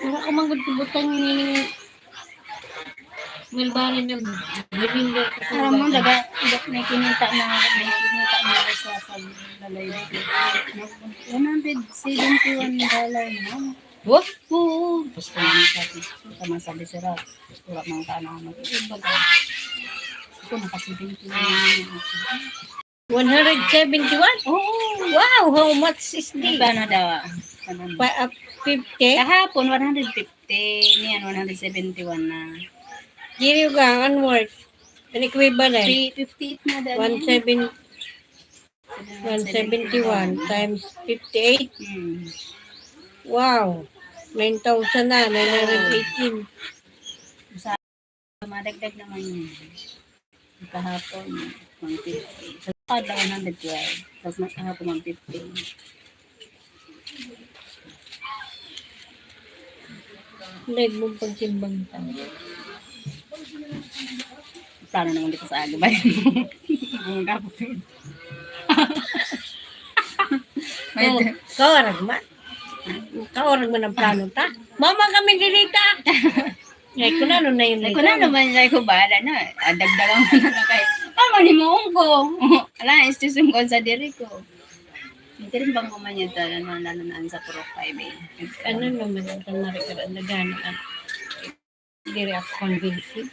Wala ko manggod-butang ni Wilbarin na bibinder ko sa Alam mo, may kinita na sa paglalay dito. $171 na. What? Oo. Gusto naman sabi sila. Wala mang tanong mag-iba. Ito, naka-70 na naman. 171? Oo. Wow, how much is this? Paano daw? 50? Kahapon, 150. Niyan, 171 na. Giri ka, onward. An equivalent. 358 na dahil. 171 times 58. Wow. 9,000 na, 918. Madagdag naman yun. Kahapon, 150. Sa kada 112. Tapos kahapon, 150. Leg mong pagtimbang tayo. Plano naman dito sa agabay. Ang kapot yun. Kawarag man. Kawarag man ang plano ta. Mama kami dilita. Ay, kung ano na yun. Kung ano naman, ko bahala na. Dagdagan mo na lang kayo. Tama ni mo ko. Ala, istisum ko sa diri ko. Hindi rin bang kumanyan lalo sa Purok 5 eh. Ano naman ang marikaran na gano'n. Hindi rin ako convinced.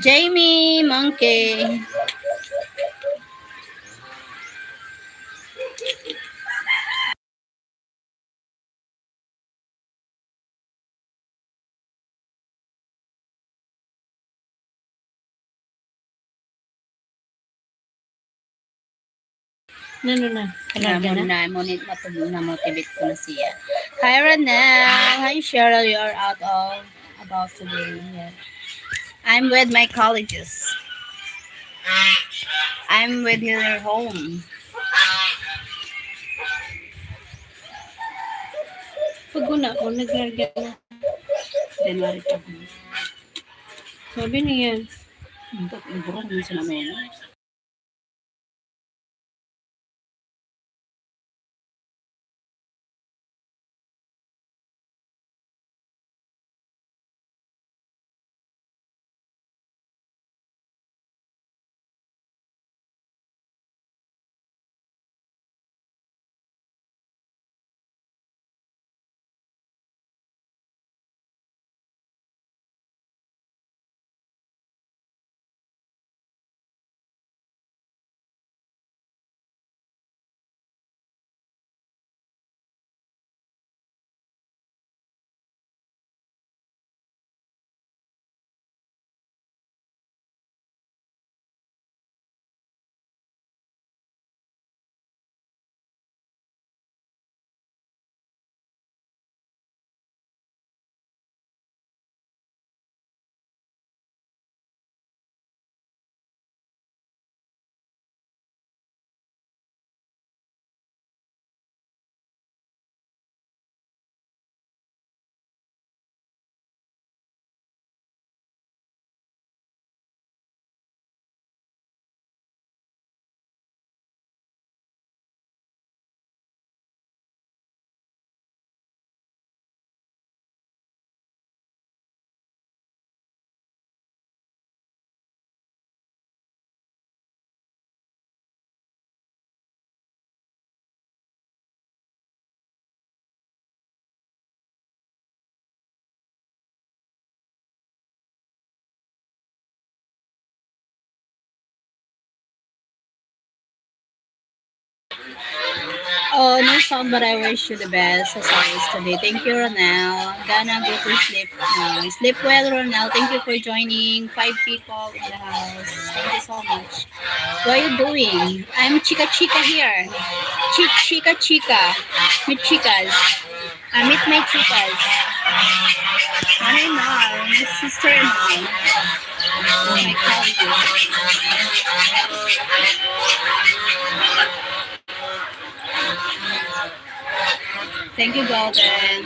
Jamie Monkey. Na. Na-motivate ko na siya. Hi, Ranel. Hi, Cheryl. You are about to be here. I'm with my colleges. I'm with her home. Pag una ko, nag-garga na. January pa. Sabi niya, Iburong mo sa namin. Oh, no song, but I wish you the best as always today. Thank you, Ronel. Gonna go to sleep now. Sleep well, Ronel. Thank you for joining. 5 people in the house. Thank you so much. What are you doing? I'm Chica Chica here. Chica Chica. Meet chicas. I meet my chicas. Ano na? My sister and I. My colleague. Thank you, Golden.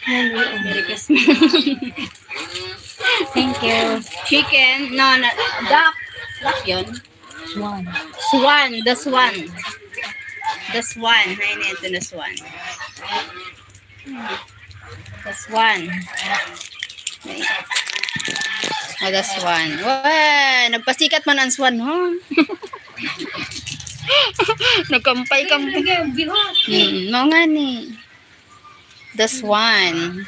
Merry Christmas. Thank you. Chicken. No, no. Duck. Duck yun. Swan. Swan. The swan. The swan. Ay, ito na swan. The swan. Oh, the swan. Wow, nagpasikat man ang swan, huh? Nagkampay-kampay. Mga nga ni. The swan.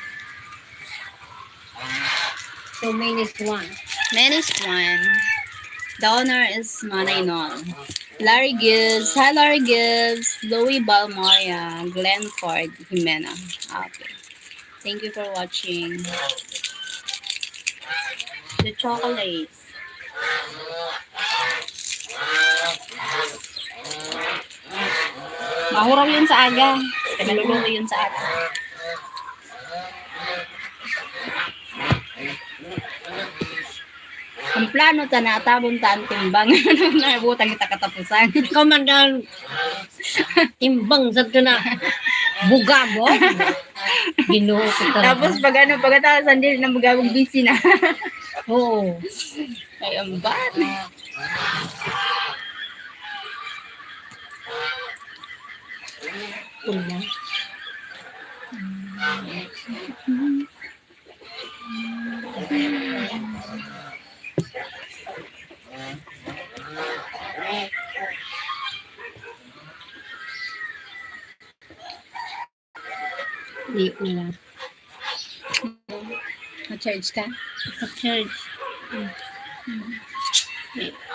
So many swan. Many swan. The owner is Manay Non. Larry Gibbs. Hi, Larry Gibbs. Louie Balmoria. Glenford Jimena. Okay. Thank you for watching. The chocolates. Mahuraw yun sa aga. Pinaluluto yun sa aga. Ang plano ta na tabon ta ang timbang. Nabutang kita katapusan. Ikaw man dahil timbang sa ito na buga mo. Ginoo ko talaga. Tapos pagkatasan din ng bugabog busy na. Oo. Ay, ang bad. Una. Di nila. Ma-charge ka? Pag-charge.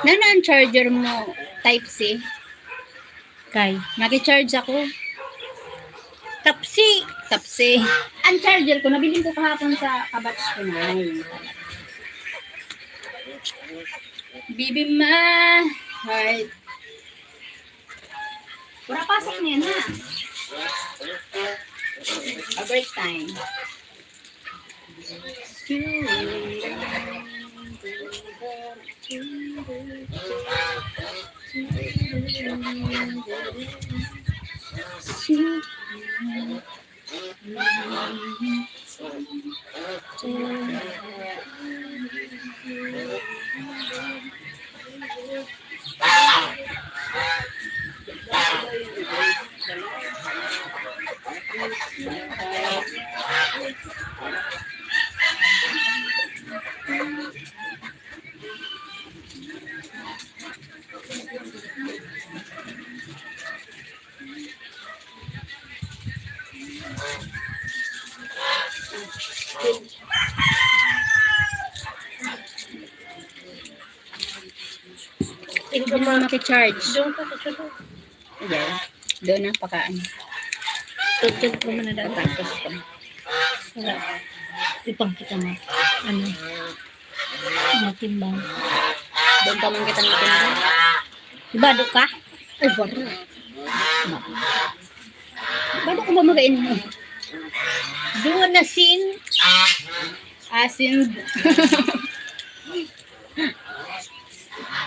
Nana ang charger mo? Type-C? Kay. Naki-charge ako. Tapsi. Type-C. Ang charger ko, nabiling ko kahapon sa kabatch ko na. Bibi ma. Heart. Pura pasok niya na. A break time. Hindi ko maki-charge. Doon ka sa doon. Ayan. Doon na pakaan. Tutug ko man na data. Tapos ko. Wala. Ipang kita mo. Ano? Matimbang. Doon pa man kita natin. Bado ka? Ay, baro. Bado ko ba magain mo? Doon na sin. Asin.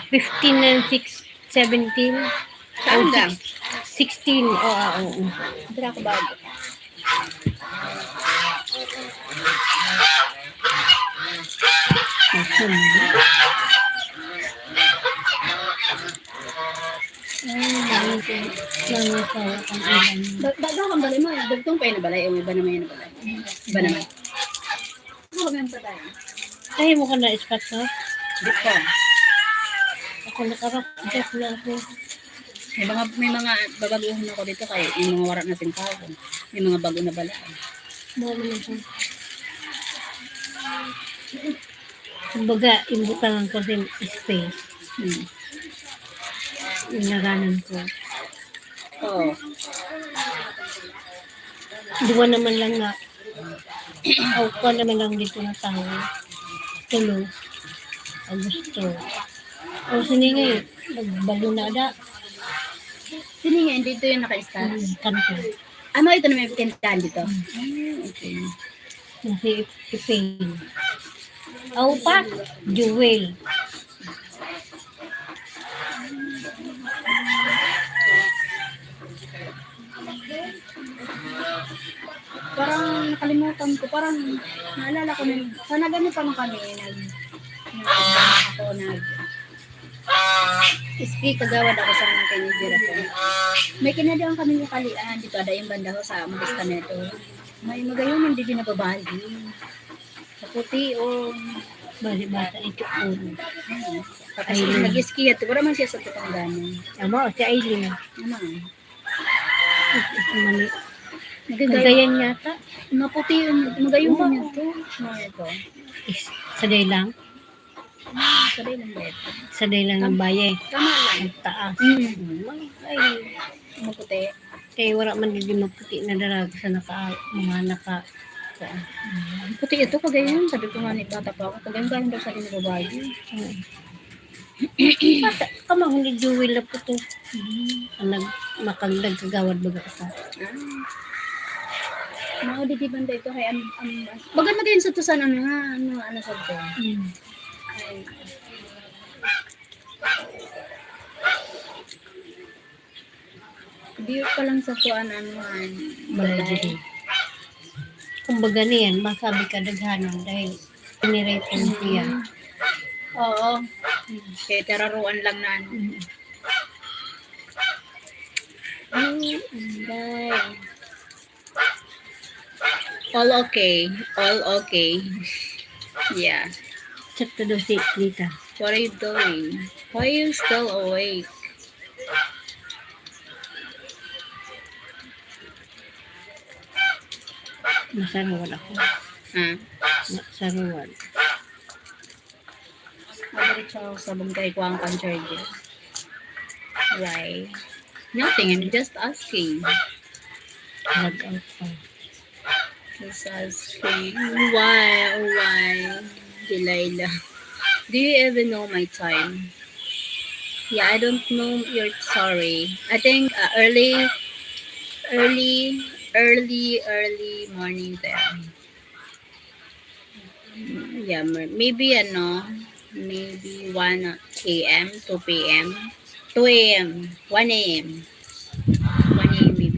15 and 6, 17. Saan ka? 16. Oo. Dira ko bago. Daga kang balay mo. Dagtong pa yun na balay. O iba naman yun na balay. Iba naman. Huwag pa tayo. Ay, mo ka na ispat ka? Dito. Ako nakarap. Dito na ako. May mga babaguhan ako dito kaya yung mga warak natin kahapon. May mga bago na balay. Mo naman siya. Kumbaga, imbutangan ko din space. Hmm. Inaganan ko. Oo. Dua naman lang nga. Ako naman lang dito na tao. Tulo. Agusto. O siningay. Nagbalo na ada. Sino nga, dito yung naka-start? Kanto. Ano ito na may pintahan dito? Okay. Nasi Iping. Ako pa. Jewel. Parang nakalimutan ko, parang naalala ko na, sana ganun pa man kami, speak kagawad ako sa mga kinidira ko. May kinadaan kami yung kalian, dito ada yung banda ko sa Magista neto. May magayon hindi din nababali. Sa puti o Bali-bata ito po. kasi nag-ski at wala man siya sa tutong gano'n. Amo, si Aileen. Ano? Mali. Nagagayon. Nagayan yata. Maputi, magayon pa niya to. Ano ito? Saday lang. Sabi lang dito. Saday lang ng baye. Tama lang. Ang taas. Ay, Maputi. kaya wala man din maputi na dalaga sa mga naka. Puti ito, kagayon. Sabi ko nga ni bata pa ako. Kagayon galing daw sa akin ng babae. Kamang hindi jewel na po ito. Makagdag kagawad baga ka. Mga di banda ito kay bagan mo din sa tusan ano nga. Ano sa ito. Di pa lang sa tuan anuhan. Balay. Kumbaga niyan, masabi ka daghanon dahil pinirate mo siya. Oo. Kaya tararuan lang na ano. Anday. All okay. All okay. Yeah. Check to the seat, Lita. What are you doing? Why are you still awake? Nasaruan ako. Ha? Nasaruan. Mabalik siya sa bangkay ko ang charger. Why? Nothing. I'm just asking. Log out pa. Just asking. Why? Why? Delilah. Do you even know my time? Yeah, I don't know. You're sorry. I think early morning there. Yeah, maybe maybe 1 a.m., 2 p.m., 2 a.m., 1 a.m., 1 a.m. maybe.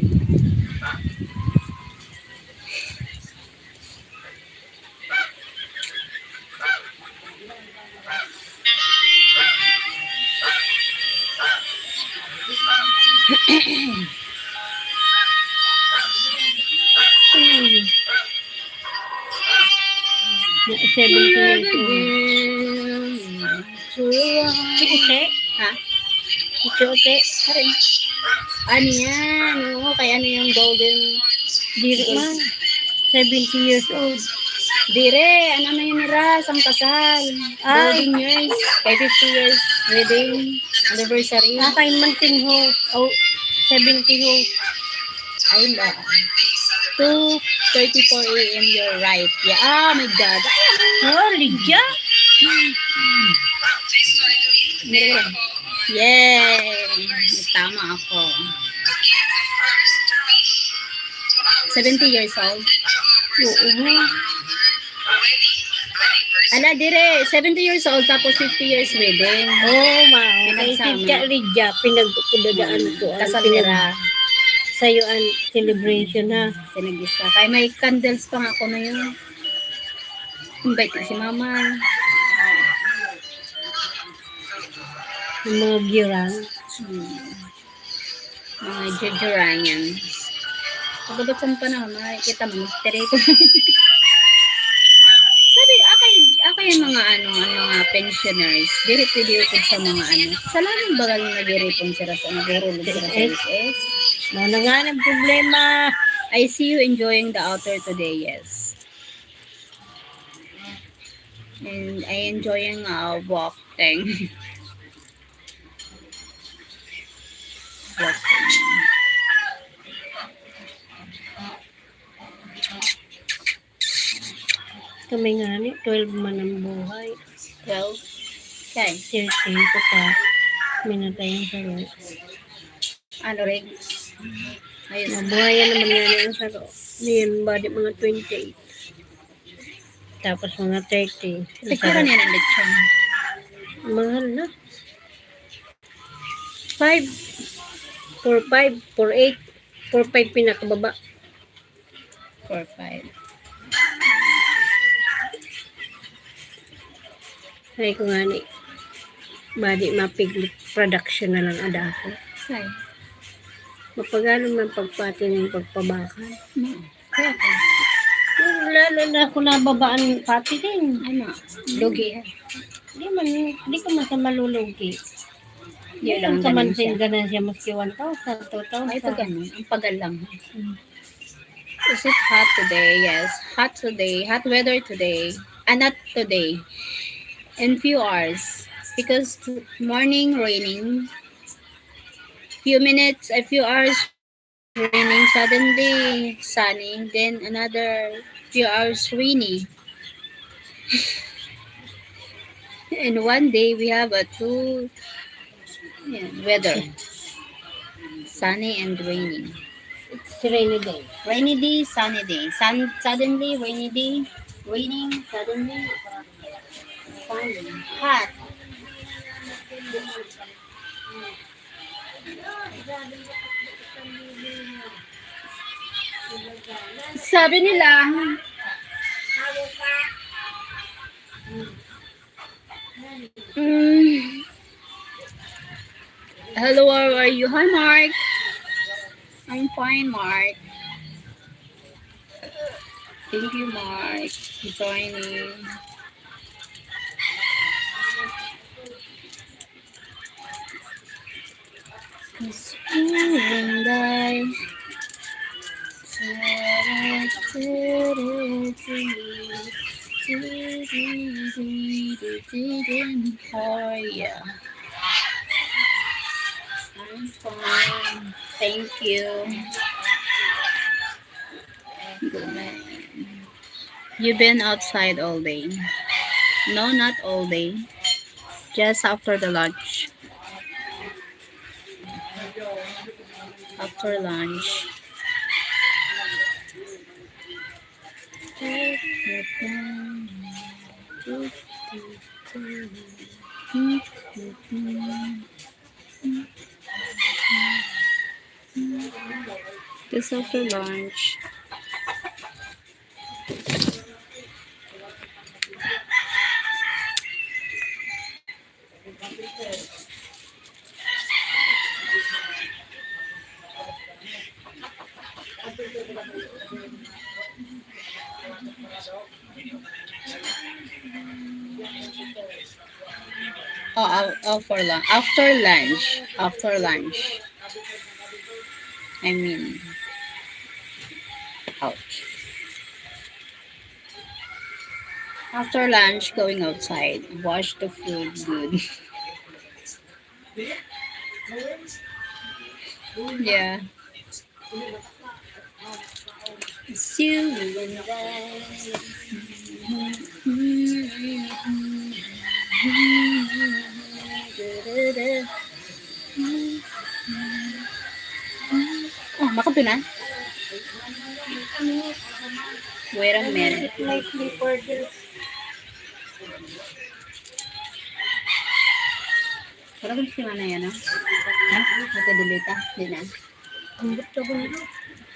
Hmm. 17 Ute? Ha? Ute? Ano yan? Oo, kaya ano yung golden... Diri man. 70 years old. Dire, ano na yun nila? Ang kasal. Ay. Golden years. Kay 50 years wedding anniversary. Akay man tin ho. Oh, 70 ho. Ay, la. 2:34 a.m. You're right. Yeah. Oh my God. Oh, Lydia? Yay! Tama ako. 70 years old. Oo. Ala, dire. 70 years old tapos 50 years wedding. Oh, ma. Pinagsama. Naisip ka, Lydia. Pinagdadaan ko. Kasal nila. Sa'yo ang celebration ha. Pinag-isa. Kaya may candles pa nga ako na yun. Invite na si mama. Yung mga girang. Mga Jujuranians. Pagkabutsan pa na, makikita mo, terito. Sabi, ako yung mga mga pensioners, diripid sa mga salamin bagal na diripon sila sa nagurulog sila sa SS. Ano nga ng problema? I see you enjoying the outer today, yes. And I enjoying walk thing. Walking. Kami nga ni, 12 man ang buhay. Well, okay. 13 ko pa. Minatay ang saro. Ano rin? Ayos. Mabuhayan naman yan ang saro. Ngayon ba di mga 28. Tapos mga 30. Ang Siguro saro. niya ng lechon. Mahal na. 5. 4-5. 4-8. 4-5 pinakababa. 4-5. Ay ko nga ni. Badi mapiglit production na lang ada ako. Ay. Mapagano man pagpati ng pagpabakan. Kaya ka. Lalo na ako nababaan pati din. Ano? Lugi. Di ka man sa malulugi. Yun Yun lang ka man ganun siya. ganan siya maski 1,000, 2,000. Ay, pag ganun. Ang pagal lang. Hmm. Is it hot today? Yes. Hot today. Hot weather today. Not today. In few hours. Because morning raining. Few minutes, a few hours raining. Suddenly sunny. Then another few hours rainy. And one day we have a two weather. Sunny and rainy. It's rainy day. Rainy day, sunny day. Suddenly, rainy day, raining, suddenly, sunny. Hot. Sabi nila, hello, how are you? Hi, Mark. I'm fine, Mark. Thank you, Mark, for joining. It's you and I. Oh, yeah. I'm fine. Thank you. Good man. You've been outside all day. No, not all day. Just after the lunch. After lunch. Just after lunch. Oh, for lunch. After lunch. After lunch. I mean, ouch. After lunch, going outside. Wash the food good. Yeah. It's you and I. Oh, makape na? Wait a minute. Like for this. Parang gusto na yan, no? Ha? Nakadelita? Hindi na. Ang gusto ko na.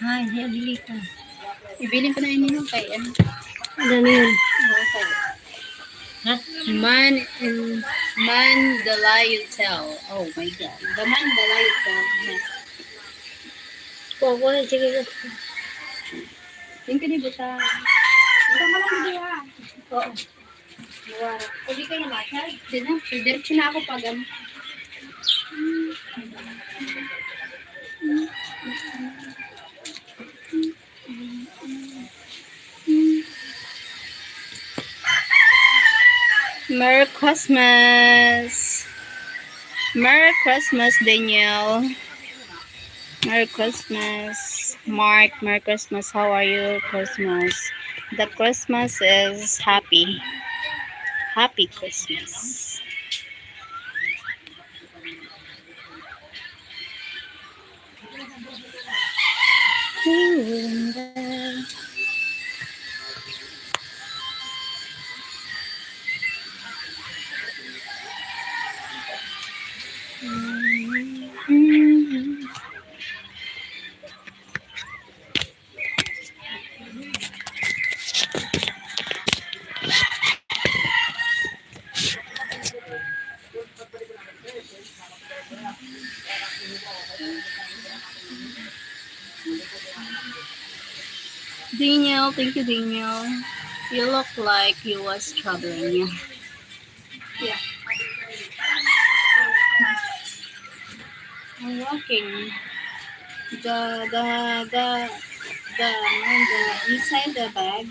Ha, hindi adilita. Ibilin ko na yun yung kay ano. Ano na yun? Okay. Ha? Man the lie you tell. Oh my God. The man the lie you tell. Yeah. Kuha na, sige na. Yung kinibuta. Ito mo lang hindi ha. Oo. Wala. Pwede kayo na matay. Hindi na. Diretso na ako pag ano. Merry Christmas! Merry Christmas, Daniel. Merry Christmas. Mark, Merry Christmas. How are you? Christmas. The Christmas is happy. Happy Christmas. Daniel, thank you, Daniel. You look like you was traveling. Yeah. I'm walking. The inside the bag.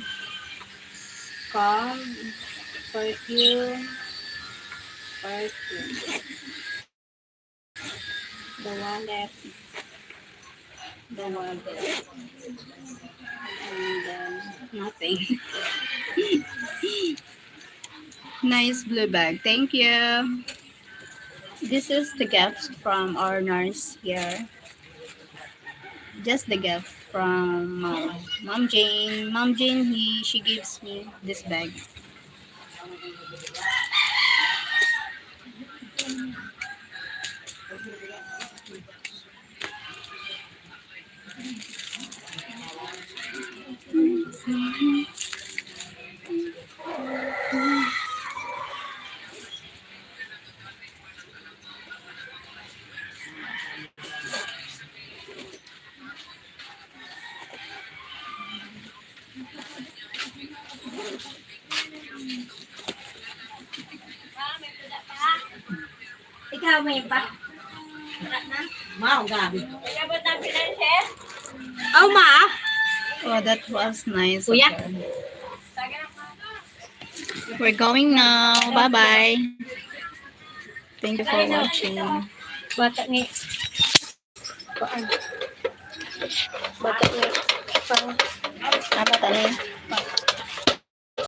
Calm. Perfume. The wallet. And nothing. Nice blue bag. Thank you. This is the gift from our nurse here. Just the gift from Mom Jane. Mom Jane, she gives me this bag. Ikaw may pa. Mau gabi. Oh, ma. Oh, that was nice. Kuya. of her. We're going now. Bye-bye. Thank you for watching. Bata ni. Paan. Bata ni. Pang. Apa tadi?